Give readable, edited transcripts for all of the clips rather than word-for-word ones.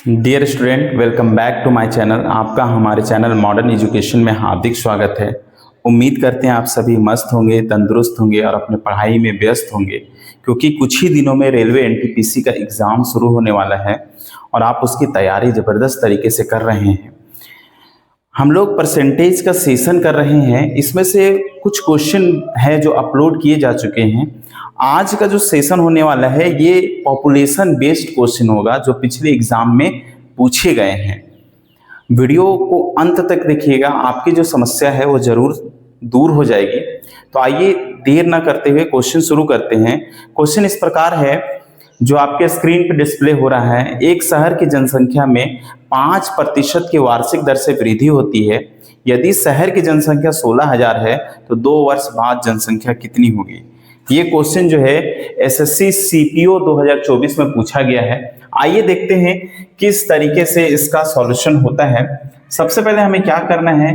Dear student, welcome back to my channel. आपका हमारे channel modern education में हार्दिक स्वागत है। उम्मीद करते हैं आप सभी मस्त होंगे, तंदुरुस्त होंगे और अपने पढ़ाई में व्यस्त होंगे, क्योंकि कुछ ही दिनों में रेलवे एनटीपीसी का एग्ज़ाम शुरू होने वाला है और आप उसकी तैयारी ज़बरदस्त तरीके से कर रहे हैं। हम लोग परसेंटेज का सेशन कर रहे हैं, इसमें से कुछ क्वेश्चन है जो अपलोड किए जा चुके हैं। आज का जो सेशन होने वाला है ये पॉपुलेशन बेस्ड क्वेश्चन होगा जो पिछले एग्जाम में पूछे गए हैं। वीडियो को अंत तक देखिएगा, आपकी जो समस्या है वो जरूर दूर हो जाएगी। तो आइए देर ना करते हुए क्वेश्चन शुरू करते हैं। क्वेश्चन इस प्रकार है जो आपके स्क्रीन पर डिस्प्ले हो रहा है। एक शहर की जनसंख्या में 5% की वार्षिक दर से वृद्धि होती है। यदि शहर की जनसंख्या 16,000 है तो 2 वर्ष बाद जनसंख्या कितनी होगी। ये क्वेश्चन जो है एसएससी सीपीओ 2024 में पूछा गया है। आइए देखते हैं किस तरीके से इसका सॉल्यूशन होता है। सबसे पहले हमें क्या करना है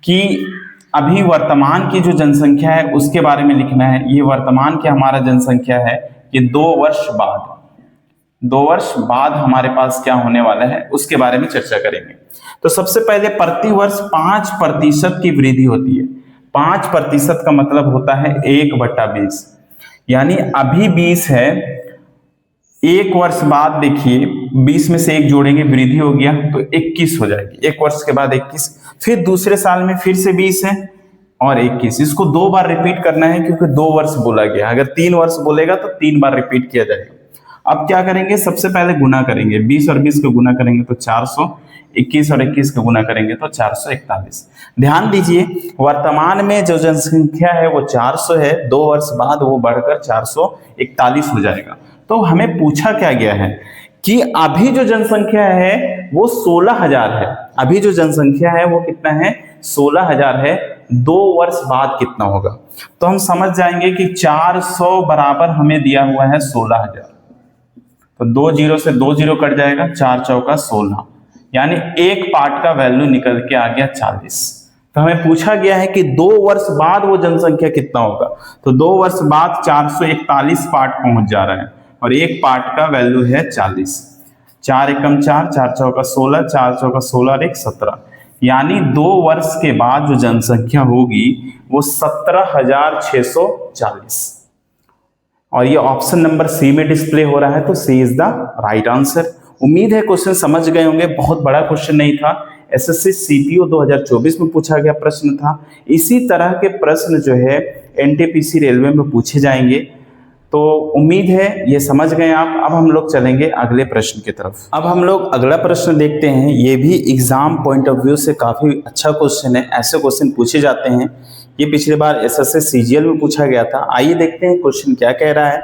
कि अभी वर्तमान की जो जनसंख्या है उसके बारे में लिखना है। ये वर्तमान की हमारा जनसंख्या है, ये 2 वर्ष बाद हमारे पास क्या होने वाला है उसके बारे में चर्चा करेंगे। तो सबसे पहले प्रति वर्ष 5% की वृद्धि होती है। 5% का मतलब होता है 1/20, यानी अभी 20 है, 1 वर्ष बाद देखिए 20 में से 1 जोड़ेंगे, वृद्धि हो गया तो 21 हो जाएगी। 1 वर्ष के बाद 21, फिर दूसरे साल में फिर से 20 है और 21। इसको 2 बार रिपीट करना है क्योंकि 2 वर्ष बोला गया। अगर 3 वर्ष बोलेगा तो 3 बार रिपीट किया जाएगा। अब क्या करेंगे, सबसे पहले गुना करेंगे। 20 और 20 को गुना करेंगे तो 400, 21 और 21 को गुना करेंगे तो 441। ध्यान दीजिए, वर्तमान में जो जनसंख्या है वो 400 है, 2 वर्ष बाद वो बढ़कर 441 हो जाएगा। तो हमें पूछा क्या गया है कि अभी जो जनसंख्या है वो 16,000 है। अभी जो जनसंख्या है वो कितना है, 16,000 है। 2 वर्ष बाद कितना होगा, तो हम समझ जाएंगे कि 400 बराबर हमें दिया हुआ है 16,000। तो 2 जीरो से 2 जीरो कट जाएगा, 4 चौका 16, यानी एक पार्ट का वैल्यू निकल के आ गया 40। तो हमें पूछा गया है कि 2 वर्ष बाद वो जनसंख्या कितना होगा। तो 2 वर्ष बाद 441 पार्ट पहुंच जा रहा है और एक पार्ट का वैल्यू है 40। 4 एकम 4, 4 चौका 16, 4 चौका 16 और 1 17, यानी 2 वर्ष के बाद जो जनसंख्या होगी वो 17,640। और ये ऑप्शन नंबर सी में डिस्प्ले हो रहा है, तो सी इज द राइट आंसर। उम्मीद है क्वेश्चन समझ गए होंगे। बहुत बड़ा क्वेश्चन नहीं था, एसएससी सीपीओ 2024 में पूछा गया प्रश्न था। इसी तरह के प्रश्न जो है एनटीपीसी रेलवे में पूछे जाएंगे। तो उम्मीद है ये समझ गए आप। अब हम लोग चलेंगे अगले प्रश्न की तरफ। अब हम लोग अगला प्रश्न देखते हैं। ये भी एग्जाम पॉइंट ऑफ व्यू से काफी अच्छा क्वेश्चन है। ऐसे क्वेश्चन पूछे जाते हैं, ये पिछली बार एसएससी सीजीएल में पूछा गया था। आइए देखते हैं क्वेश्चन क्या कह रहा है।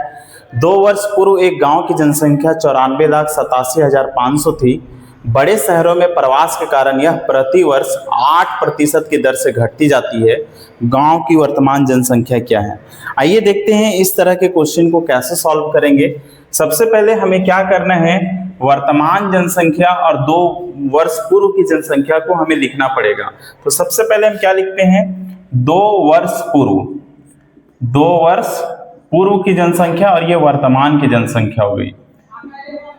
2 वर्ष पूर्व एक गांव की जनसंख्या 94,87,500 थी। बड़े शहरों में प्रवास के कारण यह प्रति वर्ष 8% की दर से घटती जाती है। गांव की वर्तमान जनसंख्या क्या है। आइए देखते हैं इस तरह के क्वेश्चन को कैसे सॉल्व करेंगे। सबसे पहले हमें क्या करना है, वर्तमान जनसंख्या और 2 वर्ष पूर्व की जनसंख्या को हमें लिखना पड़ेगा। तो सबसे पहले हम क्या लिखते हैं, 2 वर्ष पूर्व की जनसंख्या और ये वर्तमान की जनसंख्या हो गई।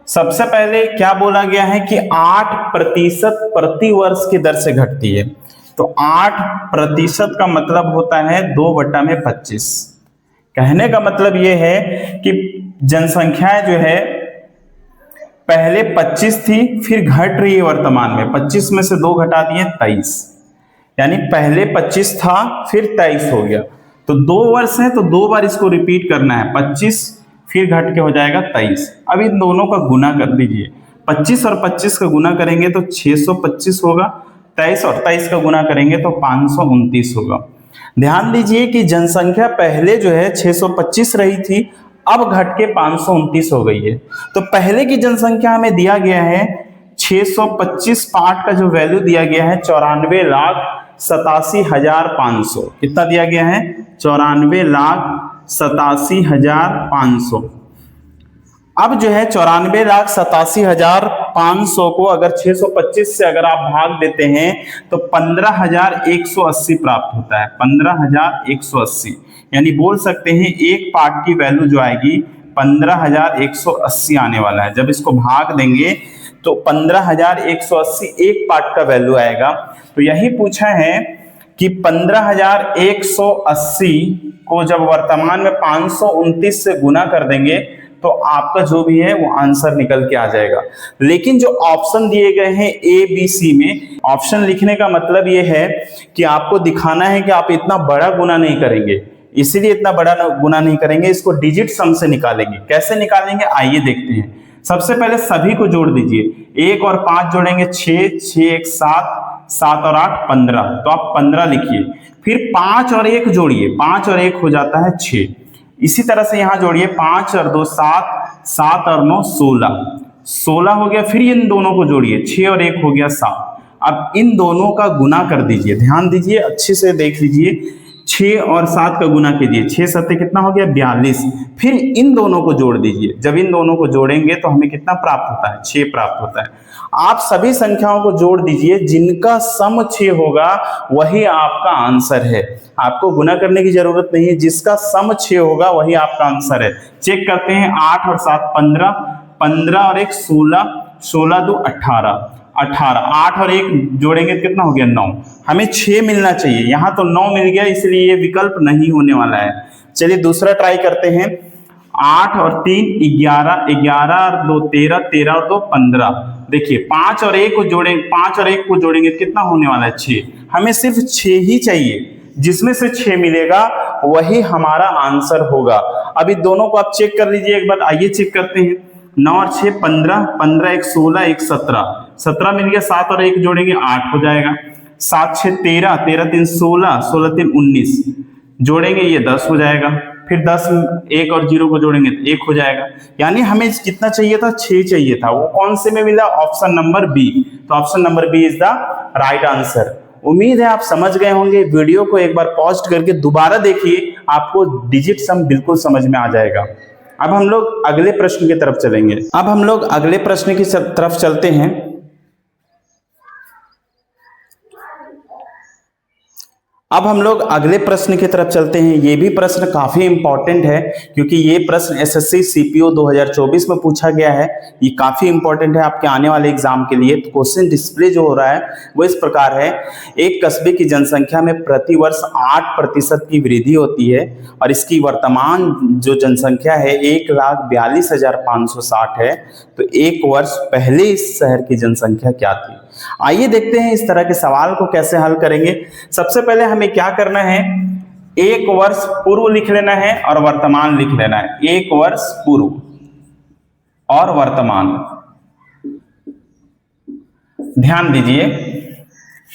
सबसे पहले क्या बोला गया है कि 8% प्रति वर्ष की दर से घटती है। तो 8% का मतलब होता है 2/25। कहने का मतलब ये है कि जनसंख्या जो है पहले 25 थी, फिर घट रही है वर्तमान में। 25 में से 2 घटा दिए 23, यानी पहले 25 था फिर 23 हो गया। तो 2 वर्ष है तो 2 बार इसको रिपीट करना है। 25 फिर घट के हो जाएगा 23। अब इन दोनों का गुना कर दीजिए। 25 और 25 का गुना करेंगे तो 625 होगा। 23 और 23 का गुना करेंगे तो 529 होगा। ध्यान दीजिए कि जनसंख्या पहले जो है 625 रही थी, अब घट के 529 हो गई है। तो पहले की जनसंख्या हमें दिया गया है 625 पार्ट का जो वैल्यू दिया गया है 94,87,500। कितना दिया गया है, 94,87,500। अब जो है 94,87,500 को अगर 625 से अगर आप भाग देते हैं तो 15,180 प्राप्त होता है। 15,180, यानी बोल सकते हैं एक पार्ट की वैल्यू जो आएगी 15,180 आने वाला है। जब इसको भाग देंगे तो 15,180 एक पार्ट का वैल्यू आएगा। तो यही पूछा है कि 15,180 को जब वर्तमान में 529 से गुना कर देंगे तो आपका जो भी है वो आंसर निकल के आ जाएगा। लेकिन जो ऑप्शन दिए गए हैं ए बी सी में, ऑप्शन लिखने का मतलब ये है कि आपको दिखाना है कि आप इतना बड़ा गुना नहीं करेंगे, इसीलिए इतना बड़ा गुना नहीं करेंगे, इसको डिजिट सम से निकालेंगे। कैसे निकालेंगे आइए देखते हैं। सबसे पहले सभी को जोड़ दीजिए, 1 और 5 जोड़ेंगे 6, 6 1 7, 7 और 8 15, तो आप 15 लिखिए। फिर 5 और 1 जोड़िए, 5 और 1 हो जाता है 6। इसी तरह से यहां जोड़िए 5 और 2 7, 7 और 9 16, 16 हो गया। फिर इन दोनों को जोड़िए, 6 और 1 हो गया 7। अब इन दोनों का गुना कर दीजिए, ध्यान दीजिए, अच्छे से देख लीजिए, 6 और 7 का गुना कीजिए, 6 7 कितना हो गया 42। फिर इन दोनों को जोड़ दीजिए, जब इन दोनों को जोड़ेंगे तो हमें कितना प्राप्त होता है 6 प्राप्त होता है। आप सभी संख्याओं को जोड़ दीजिए, जिनका सम 6 होगा वही आपका आंसर है। आपको गुना करने की जरूरत नहीं है, जिसका सम 6 होगा वही आपका आंसर है। चेक करते हैं, 8 और 7 15, 15 और 1 16, 16 2 18, 18, 8 और 1 जोड़ेंगे तो कितना हो गया 9। हमें 6 मिलना चाहिए, यहां तो 9 मिल गया, इसलिए ये विकल्प नहीं होने वाला है। चलिए दूसरा ट्राई करते हैं। 8 और 3 11, 11 और 2 13, 13 और 2 15। देखिए 5 और 1 को जोड़ेंगे, 5 और 1 को जोड़ेंगे कितना होने वाला है 6। हमें सिर्फ 6 ही चाहिए, जिसमें से 6 मिलेगा वही हमारा आंसर होगा। अभी दोनों को आप चेक कर लीजिए एक बार, आइए चेक करते हैं। 9 और 6 15, 15 1 16, 1 17, 17 मिल गया। 7 और 1 जोड़ेंगे 8 हो जाएगा। 7 6 13, 13 3 16, 16 3 19, जोड़ेंगे ये 10 हो जाएगा। फिर 10 1 और 0 को जोड़ेंगे तो 1 हो जाएगा। यानी हमें कितना चाहिए था 6 चाहिए था, वो कौन से में मिला, ऑप्शन नंबर बी। तो option number B is the right answer. उम्मीद है आप समझ गए होंगे। वीडियो को एक बार पॉज करके दोबारा देखिए, आपको डिजिट सम बिल्कुल समझ में आ जाएगा। अब हम लोग अगले प्रश्न की तरफ चलेंगे। अब हम लोग अगले प्रश्न की तरफ चलते हैं। अब हम लोग अगले प्रश्न की तरफ चलते हैं। ये भी प्रश्न काफी इंपॉर्टेंट है, क्योंकि ये प्रश्न एसएससी सीपीओ 2024 में पूछा गया है। ये काफी इंपॉर्टेंट है आपके आने वाले एग्जाम के लिए। तो क्वेश्चन डिस्प्ले जो हो रहा है वो इस प्रकार है। एक कस्बे की जनसंख्या में प्रतिवर्ष 8% की वृद्धि होती है और इसकी वर्तमान जो जनसंख्या है 1,42,560 है। तो एक वर्ष पहले इस शहर की जनसंख्या क्या थी। आइए देखते हैं इस तरह के सवाल को कैसे हल करेंगे। सबसे पहले हमें क्या करना है, एक वर्ष पूर्व लिख लेना है और वर्तमान लिख लेना है। एक वर्ष पूर्व और वर्तमान। ध्यान दीजिए,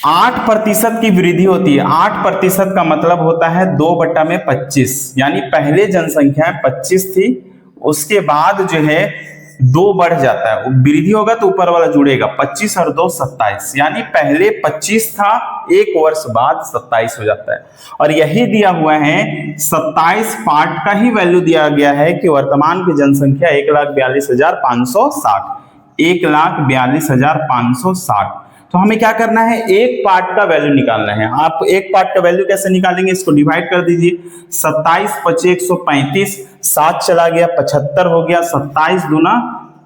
8% की वृद्धि होती है। 8% का मतलब होता है 2/25, यानी पहले जनसंख्या 25 थी, उसके बाद जो है 2 बढ़ जाता है। वृद्धि होगा तो ऊपर वाला जुड़ेगा, 25 और 2 27, यानी पहले 25 था, एक वर्ष बाद 27 हो जाता है। और यही दिया हुआ है 27 पार्ट का ही वैल्यू दिया गया है कि वर्तमान की जनसंख्या 1,42,560, 1,42,560। तो हमें क्या करना है, एक पार्ट का वैल्यू निकालना है। आप एक पार्ट का वैल्यू कैसे निकालेंगे, इसको डिवाइड कर दीजिए। 27 5 135, 7 चला गया 75 हो गया, 27 दूना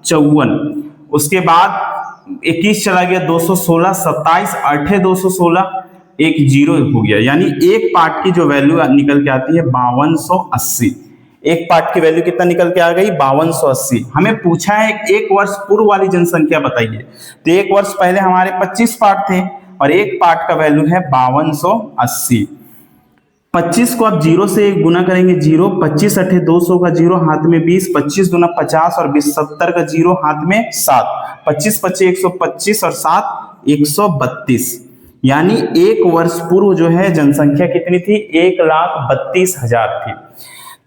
54, उसके बाद 21 चला गया 216, 27 8 216, एक 0 हो गया। यानी एक पार्ट की जो वैल्यू निकल के आती है 5280। एक पार्ट की वैल्यू कितना निकल के आ गई 5280। हमें पूछा है एक वर्ष पूर्व वाली जनसंख्या बताइए। तो एक वर्ष पहले हमारे 25 पार्ट थे और एक पार्ट का वैल्यू है 5280। 25 को आप 0 से गुना करेंगे, 0, 25 8 200 का 0 हाथ में 20, 25 दूना 50 और 20 70 का 0 हाथ में 7, 25 25 125 और 7 132। यानी एक वर्ष पूर्व जो है जनसंख्या कितनी थी, 1,32,000 थी।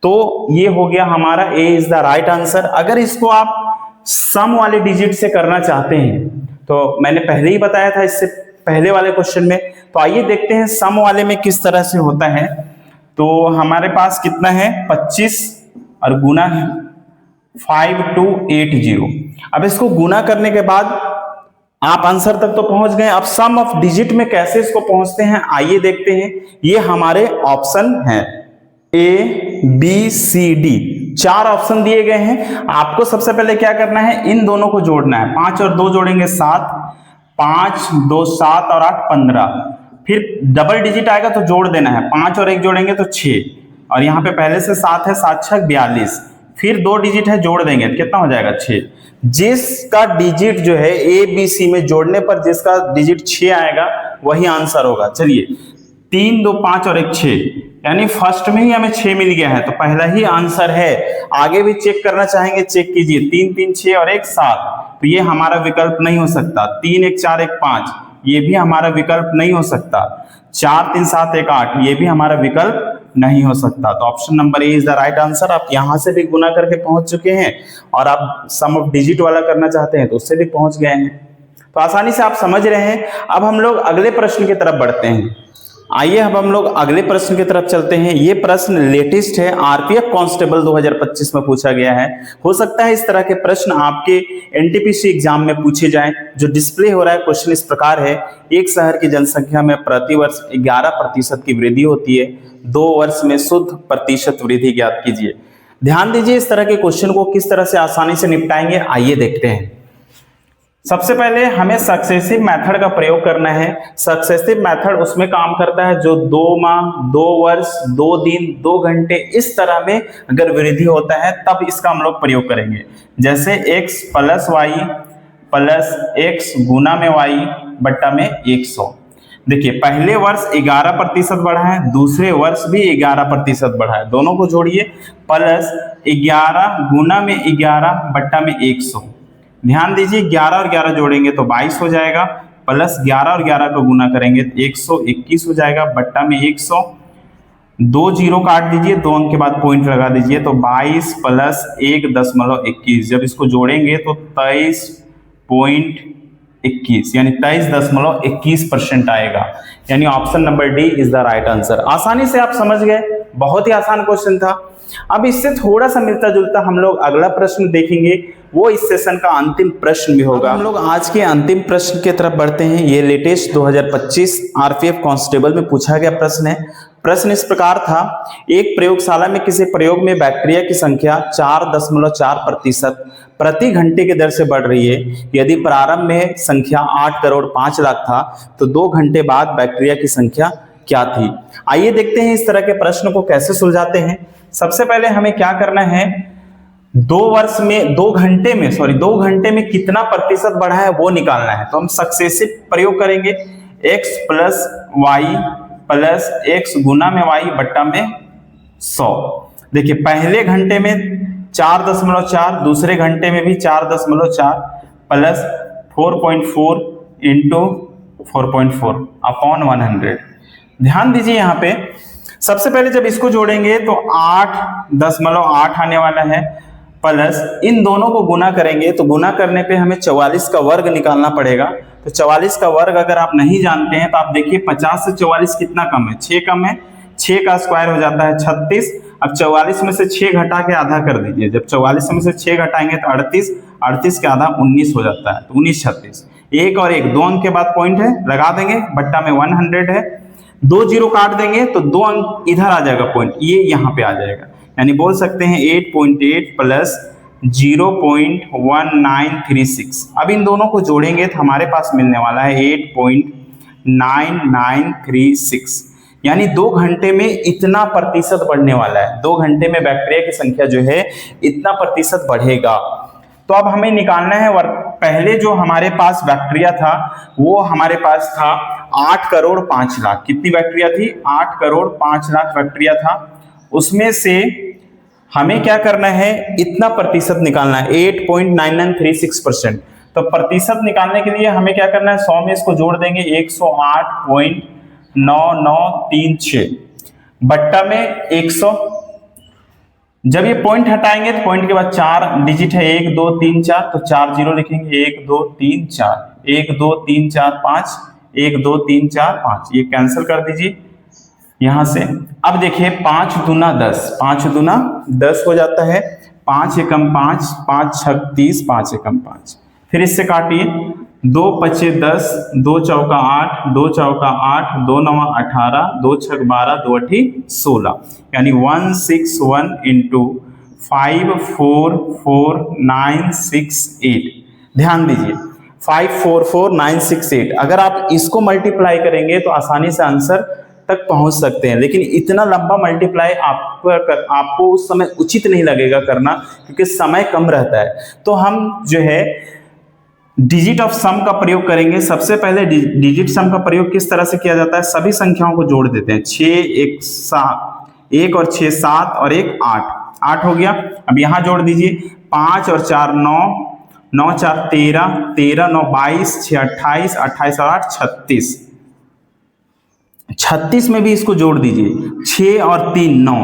तो ये हो गया हमारा ए इज द राइट आंसर। अगर इसको आप सम वाले डिजिट से करना चाहते हैं तो मैंने पहले ही बताया था इससे पहले वाले क्वेश्चन में। तो आइए देखते हैं सम वाले में किस तरह से होता है। तो हमारे पास कितना है 25 और गुना है 5280। अब इसको गुना करने के बाद आप आंसर तक तो पहुंच गए। अब सम ऑफ डिजिट में कैसे इसको पहुंचते हैं आइए देखते हैं। ये हमारे ऑप्शन हैं A B C D। 4 option दिए गए हैं। आपको सबसे पहले क्या करना है, इन दोनों को जोड़ना है। 5 और 2 जोड़ेंगे 7, 5 2 7 और 8 15। फिर डबल डिजिट आएगा तो जोड़ देना है, 5 और 1 जोड़ेंगे तो 6, और यहाँ पे पहले से 7 है, 7 6 42। फिर 2 डिजिट है, जोड़ देंगे तो कितना हो जाएगा 6। जिसका डिजिट जो है ए बी सी में जोड़ने पर जिसका डिजिट 6 आएगा वही आंसर होगा। चलिए 3 2 5 और 1 6, यानी फर्स्ट में ही हमें 6 मिल गया है तो पहला ही आंसर है। आगे भी चेक करना चाहेंगे, चेक कीजिए। 3 3 6 और 1 7, तो ये हमारा विकल्प नहीं हो सकता। 3 1 4 1 5, ये भी हमारा विकल्प नहीं हो सकता। 4 3 7 1 8, ये भी हमारा विकल्प नहीं हो सकता। तो option number A is the right answer. आप यहां से भी गुना करके पहुंच चुके हैं, और आप सम ऑफ डिजिट वाला करना चाहते हैं तो उससे भी पहुंच गए हैं। तो आसानी से आप समझ रहे हैं। अब हम लोग अगले प्रश्न की तरफ बढ़ते हैं। आइए अब हम लोग अगले प्रश्न की तरफ चलते हैं। ये प्रश्न लेटेस्ट है, आरपीएफ कांस्टेबल 2025 में पूछा गया है। हो सकता है इस तरह के प्रश्न आपके एनटीपीसी एग्जाम में पूछे जाएं। जो डिस्प्ले हो रहा है क्वेश्चन इस प्रकार है, एक शहर की जनसंख्या में प्रतिवर्ष 11% की वृद्धि होती है, 2 वर्ष में शुद्ध प्रतिशत वृद्धि ज्ञात कीजिए। ध्यान दीजिए, इस तरह के क्वेश्चन को किस तरह से आसानी से निपटाएंगे, आइए देखते हैं। सबसे पहले हमें सक्सेसिव मेथड का प्रयोग करना है। सक्सेसिव मेथड उसमें काम करता है जो 2 माह, 2 वर्ष, 2 दिन, 2 घंटे इस तरह में अगर वृद्धि होता है तब इसका हम लोग प्रयोग करेंगे। जैसे x plus Y plus x गुना में y बट्टा में 100। देखिए पहले वर्ष 11% बढ़ा है, दूसरे वर्ष भी 11% बढ़ा है, दोनों को जोड़िए। प्लस 11 गुना में 11 बट्टा में 100। ध्यान दीजिए 11 और 11 जोड़ेंगे तो 22 हो जाएगा, प्लस 11 और 11 को गुना करेंगे तो 121 हो जाएगा, बट्टा में 100। 2 जीरो काट दीजिए, 2 अंक के बाद पॉइंट लगा दीजिए, तो 22 प्लस 1.21। जब इसको जोड़ेंगे तो 23.21 यानी 23.21% आएगा। यानी option number D is the right answer. आसानी से आप समझ गए, बहुत ही आसान क्वेश्चन था। अब इससे थोड़ा सा मिलता जुलता हम लोग अगला प्रश्न देखेंगे, वो इस सेशन का अंतिम प्रश्न भी होगा। हम लोग आज के अंतिम प्रश्न की तरफ बढ़ते हैं। ये लेटेस्ट 2025 आरपीएफ कांस्टेबल में पूछा गया प्रश्न है। प्रश्न इस प्रकार था, एक प्रयोगशाला में किसी प्रयोग में बैक्टीरिया की संख्या 4.4% प्रति घंटे की दर से बढ़ रही है। यदि प्रारंभ में संख्या 8 करोड़ 5 लाख था तो 2 घंटे बाद बैक्टीरिया की संख्या क्या थी। आइए देखते हैं इस तरह के प्रश्न को कैसे सुलझाते हैं। सबसे पहले हमें क्या करना है, 2 घंटे में कितना प्रतिशत बढ़ा है वो निकालना है। तो हम सक्सेसिव प्रयोग करेंगे, x plus Y plus x गुना में y बट्टा में 100। देखिए पहले घंटे में 4.4, दूसरे घंटे में भी 4.4 प्लस 4.4 इंटू 4.4 अपॉन 100। ध्यान दीजिए यहाँ पे सबसे पहले जब इसको जोड़ेंगे तो 8.8 आने वाला है, प्लस इन दोनों को गुना करेंगे तो गुना करने पे हमें 44 का वर्ग निकालना पड़ेगा। तो 44 का वर्ग अगर आप नहीं जानते हैं तो आप देखिए 50 से 44 कितना कम है, 6 कम है, 6 का स्क्वायर हो जाता है 36। अब 44 में से 6 घटा के आधा कर दीजिए, जब 44 में से 6 घटाएंगे तो 38, 38 के आधा 19 हो जाता है, तो 19 36। 1 और 1 2 अंक के बाद पॉइंट है, लगा देंगे, बट्टा में 100 है। 2 जीरो काट देंगे तो 2 अंक इधर आ जाएगा, पॉइंट ये यहाँ पे आ जाएगा। यानी बोल सकते हैं 8.8 प्लस 0.1936। अब इन दोनों को जोड़ेंगे तो हमारे पास मिलने वाला है 8.9936। यानी 2 घंटे में इतना प्रतिशत बढ़ने वाला है। 2 घंटे में बैक्टीरिया की संख्या जो है इतना प्रतिशत बढ़ेगा। तो अब हमें निकालना है पहले जो हमारे पास बैक्टीरिया था वो हमारे पास था 8 करोड़ 5 लाख। कितनी बैक्टीरिया थी? 8 करोड़ 5 लाख बैक्टीरिया था। उसमें से हमें क्या करना है, इतना प्रतिशत निकालना है, 8.9936%। तो प्रतिशत निकालने के लिए हमें क्या करना है, 100 में इसको जोड़ देंगे, 108.9936 बट्टा में 100। जब ये पॉइंट हटाएंगे तो पॉइंट के बाद 4 डिजिट है, 1 2 3 4, तो 4 जीरो लिखेंगे, 1 2 3 4, 1 2 3 4 5, 1 2 3 4 5, ये कैंसिल कर दीजिए यहां से। अब देखिए 5 दूना 10, 5 दूना 10 हो जाता है, 5 एकम 5, 5 छक 30, 5 एकम 5। फिर इससे काटिए, 2 पचे 10, 2 चौका 8, 2 चौका 8, 2 नवा 18, 2 छक 12, 2 अठी 16। यानी 161 इंटू 544968। ध्यान दीजिए 544968, अगर आप इसको मल्टीप्लाई करेंगे तो आसानी से आंसर तक पहुंच सकते हैं, लेकिन इतना लंबा मल्टीप्लाई आपको उस समय उचित नहीं लगेगा करना, क्योंकि समय कम रहता है। तो हम जो है डिजिट ऑफ सम का प्रयोग करेंगे। सबसे पहले डिजिट सम का प्रयोग किस तरह से किया जाता है, सभी संख्याओं को जोड़ देते हैं। 6 1 7, 1 और 6 7 और 1 8, 8 हो गया। अब यहां जोड़ दीजिए 5 और 4 9, 9 4 13, 13 9 22, 6 28, 28 और 8 36, 36 में भी इसको जोड़ दीजिए। 6 और 3 9,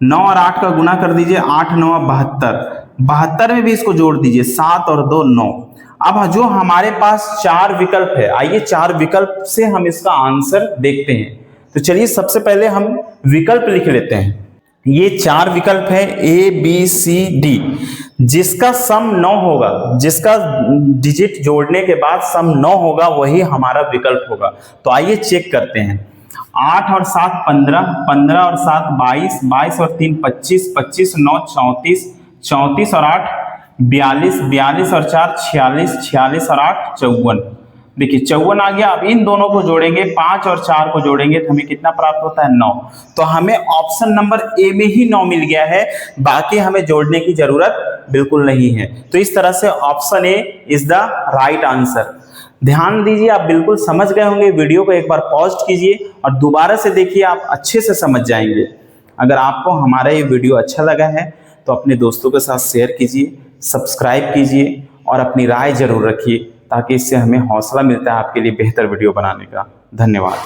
9 और 8 का गुना कर दीजिए, 8 9 72, 72 में भी इसको जोड़ दीजिए। 7 और 2 9। अब जो हमारे पास 4 विकल्प है, आइए 4 विकल्प से हम इसका आंसर देखते हैं। तो चलिए सबसे पहले हम विकल्प लिख लेते हैं। ये 4 विकल्प है A B C D, जिसका सम 9 होगा, जिसका डिजिट जोड़ने के बाद सम 9 होगा, वही हमारा विकल्प होगा। तो आइए चेक करते हैं। 8 और 7 15, 15 और 7 22, 22 और 3 25, 25 9 34, 34 और 8 42, 42 और 4 46, 46 और 8 54। देखिए 54 आ गया। अब इन दोनों को जोड़ेंगे, 5 और 4 को जोड़ेंगे तो हमें कितना प्राप्त होता है, 9। तो हमें ऑप्शन नंबर ए में ही 9 मिल गया है, बाकी हमें जोड़ने की जरूरत बिल्कुल नहीं है। तो इस तरह से option A is the right answer. ध्यान दीजिए, आप बिल्कुल समझ गए होंगे। वीडियो को एक बार पॉज कीजिए और दोबारा से देखिए, आप अच्छे से समझ जाएंगे। अगर आपको हमारा ये वीडियो अच्छा लगा है तो अपने दोस्तों के साथ शेयर कीजिए, सब्सक्राइब कीजिए और अपनी राय जरूर रखिए, ताकि इससे हमें हौसला मिलता है आपके लिए बेहतर वीडियो बनाने का। धन्यवाद।